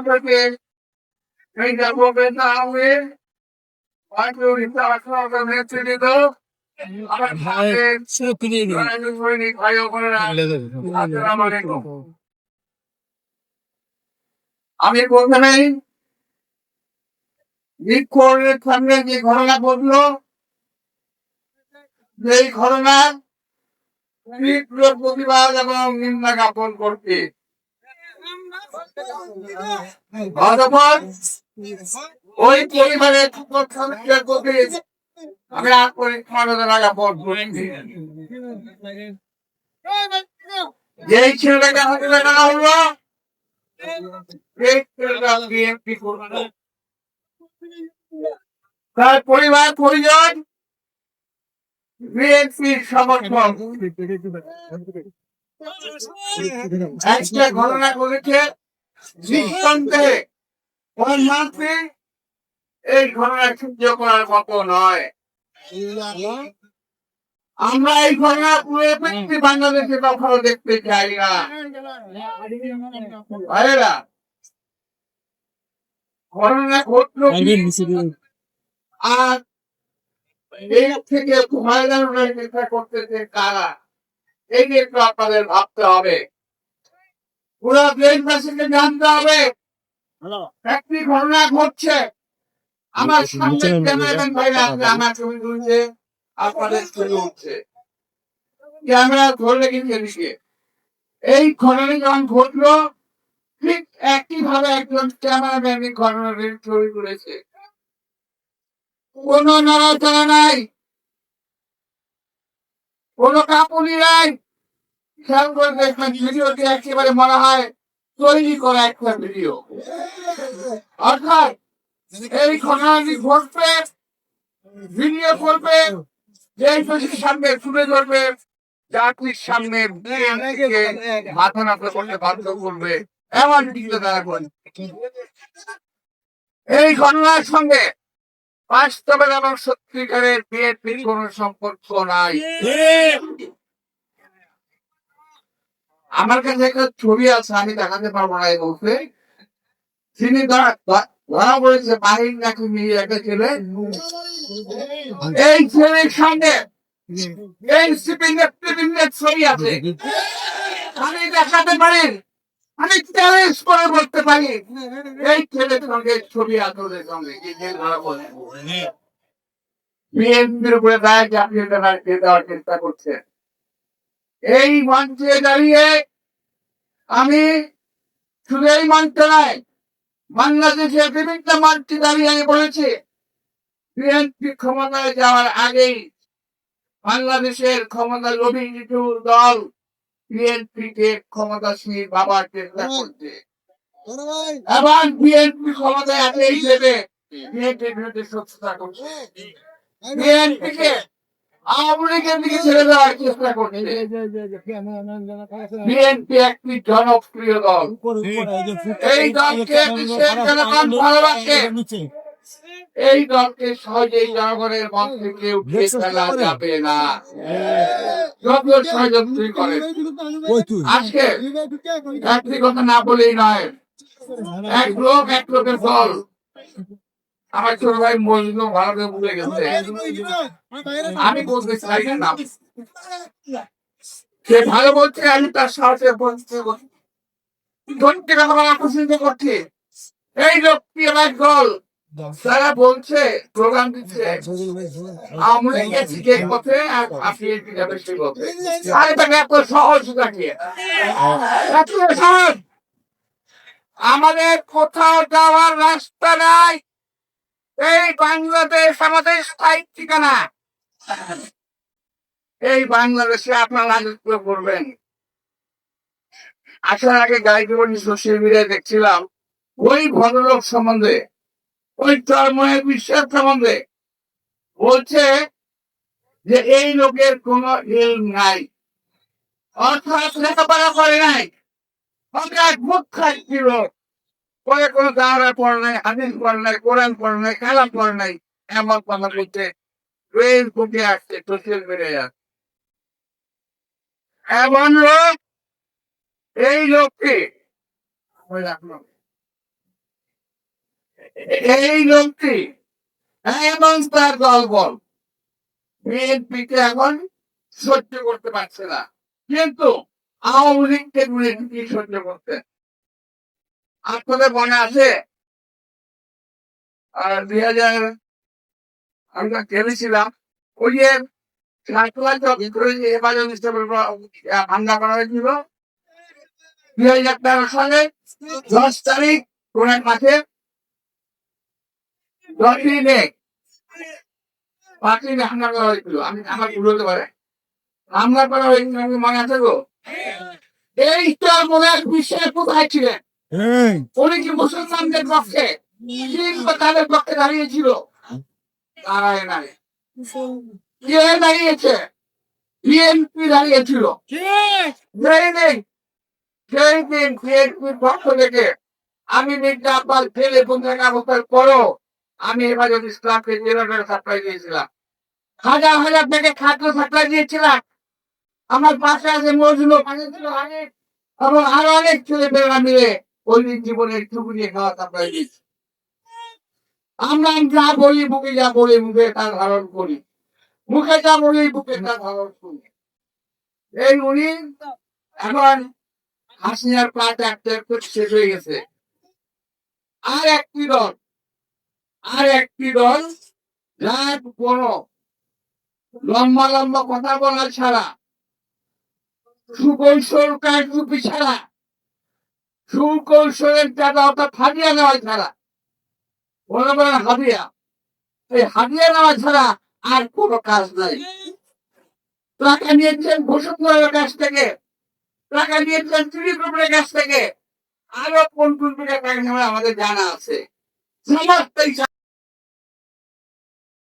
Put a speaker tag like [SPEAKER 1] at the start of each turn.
[SPEAKER 1] থেকে এইটা বলবে না হবে নেতৃত্ব আমার সৈনিক ভাই বোনেরা আসসালামু আলাইকুম। আমি প্রথমেই বৃক্ষের সামনে যে ঘটনা ঘটলো, সেই ঘটনার তীব্র প্রতিবাদ এবং নিন্দা জ্ঞাপন করছি। অতঃপর ওই পরিবারের সদস্যের প্রতি আমি সমবেদনা জ্ঞাপন করেছি। যেই ছেলেটাকে হাতে দেখানো হলো, সেই ছেলেটা বিএনপি করবে, তার পরিবার পরিজন বিএনপির সমর্থক। একটা ঘটনা ঘটেছে, নিঃসন্দেহে প্রধানমন্ত্রী এই ঘটনা সহ্য করার মতো নয়। আমরা এই ঘটনা পুরো বাংলাদেশে কখনো দেখতে চাই না। ঘটনা ঘটলো আর এর থেকে ভয়ানক চেষ্টা করতেছে কারা, এই নিয়ে একটু আপনাদের ভাবতে হবে। পুরো দেশবাসীকে জানতে হবে একটি ঘটনা ঘটছে। আমার সামনে ক্যামেরাম্যান ভাইরা আমার ছবি তুলছে, আপনাদের ছবি উঠছে, ক্যামেরা ধরলে কিন্তু এদিকে। এই ঘটনা যখন ঘটলো, ঠিক একই ভাবে একজন ক্যামেরাম্যান ঘটনাটির ছবি তুলেছে। কোন নড়াচড়া নাই, কোন কাঁপুনি নাই। খেয়াল করে দেখবেন ভিডিওটি একেবারে মনে হয় তৈরি করা একটা ভিডিও। অর্থাৎ এই ঘটনাটি ঘটবে, ভিডিও করবে, দেশবাসীর সামনে তুলে ধরবে, জাতির সামনে মাথা নত করতে বাধ্য করবে, এমন চিন্তা তারা করে। এই ঘটনার সঙ্গে বাস্তবের এবং সত্যিকারের বিএনপির কোন সম্পর্ক নাই। আমার কাছে একটা ছবি আছে, আমি দেখাতে পারবো না এই মুহূর্তে। তিনি ধরা পড়েছে বাহির নাকি নিয়ে একটা ছেলে, এই ছেলের সঙ্গে এনসিপি নেতৃবৃন্দের ছবি আছে। আমি দেখাতে পারি, আমি চ্যালেঞ্জ করে বলতে পারি এই ছেলের সঙ্গে ছবি আছে ওদের সঙ্গে। বিএনপির উপরে দায় চাপিয়ে দেওয়ার চেষ্টা করছে। এই মঞ্চে দাঁড়িয়ে আমি শুধু এই মঞ্চ নয়, বাংলাদেশের বিভিন্ন মঞ্চে দাঁড়িয়ে আমি বলেছি বিএনপি ক্ষমতায় যাওয়ার আগেই বাংলাদেশের ক্ষমতা লোভী কিছু দল বিএনপিকে ক্ষমতাশীল বাবার চেষ্টা করছে এবং বিএনপি ক্ষমতায় আসলেই দেবে বিএনপির বিরুদ্ধে শত্রুতা করছে, বিএনপিকে আওয়ামী লীগের দিকে ছেড়ে দেওয়ার চেষ্টা করছে। বিএনপি একটি জনপ্রিয় দল, এই দলকে দেশের জনগণ ভালোবাসে, এই দলকে সহজেই জনগণের মন থেকে উঠে ফেলা যাবে না। যত ষড়যন্ত্র করে আজকে একটি কথা না বলেই নয়, এক লোক এক লোকের দল। আমার ছোট ভাই মজনু ভারতে ভুলে গেছে, আমি বলতে চাই না, সে ভালো বলছে, আমি তার সাহসে বলতে পছন্দ করছি। এই লোকটি আমার দল, তারা বলছে প্রোগ্রাম দিচ্ছে আওয়ামী লীগের দিকের পথে আর বিএনপি যাবে সেই পথে। আরে তাকে এত সহজ থাকে, এত সহজ। আমাদের কোথাও যাওয়ার রাস্তা নাই, এই বাংলাদেশ আমাদের স্থায়ী ঠিকানা। এই বাংলাদেশে আপনারা রাজত্ব করবেন। আসার আগে গাইডবোর্ড সোশ্যাল মিডিয়ায় দেখছিলাম ওই ভদ্রলোক সম্বন্ধে, ওই চরময়ের বিশ্বাস সম্বন্ধে বলছে যে এই লোকের কোন ইলম নাই, অর্থাৎ লেখাপড়া করে নাই, ছিল পরে কোনো দাওয়া পড়ে নাই, হাদিস পড়ে নাই, কোরআন পড়ে নাই, কালাম পড়ে নাই, এমন কথা বলতে ফেসবুকে আসছে, সোশ্যাল মিডিয়ায়। এমন লোক, এই লোককে রাখলো এই লোকটি এবং তার দলবল বিএনপিকে এখন সহ্য করতে পারছে না, কিন্তু আওয়ামী লীগকে বিএনপি সহ্য করতে। আপনাদের মনে আছে 2000 আমরা খেলেছিলাম ওই যে হেফাজত ইসলামের হামলা করা হয়েছিল 2013 সালে 10 তারিখ কোন এক মাঠে 10ই মে পার্টি হামলা করা হয়েছিল। আমি আমার ভুল হতে পারে, হামলা করা হয়েছিল, আমি মনে আছে গো। এই তোর মনে এক বিশ্বের কোথায় ছিলেন? উনি কি মুসলমানদের পক্ষে কিংবা তাদের পক্ষে দাঁড়িয়েছিল? দাঁড়ায় নাই। কে দাঁড়িয়েছে? বিএনপি দাঁড়িয়েছিল। সেই দিন বিএনপির পক্ষ থেকে আমি মির্জা আব্বাস ফেলে পঞ্চায়েত অবস্থার পরও আমি হেফাজত ইসলামকে জেনারেল সাপ্লাই দিয়েছিলাম, হাজার হাজার থেকে খাদ্য সাপ্লাই দিয়েছিলাম। আমার পাশে আছে মজনু, পাশে ছিল হানিফ এবং আরো অনেক ছেলে মেয়েরা মিলে ওই দিন জীবনের টুকু দিয়ে খাওয়া সাপ্লাই দিয়েছি। আমরা যা বলি বুকে, যা বলি মুখে তা ধারণ করি, মুখে যা বলি বুকে তা ধারণ করি। এই উনি এখন হাসিনার পা একটা একটু শেষ হয়ে গেছে। আর একটি দল যার কোনো লম্বা লম্বা কথা বলা ছাড়া, সুকৌশল কারচুপি ছাড়া, সুকৌশলের টাকা অর্থাৎ হাদিয়া নেওয়া ছাড়া, মনে করেন হাদিয়া, এই হাদিয়া নেওয়া ছাড়া আর কোনো কাজ নাই। টাকা নিয়েছেন বসুন্ধরার কাছ থেকে, টাকা নিয়েছেন ত্রিপুরের কাছ থেকে, আরো কোন কোন টাকা আমাদের জানা আছে। সমস্ত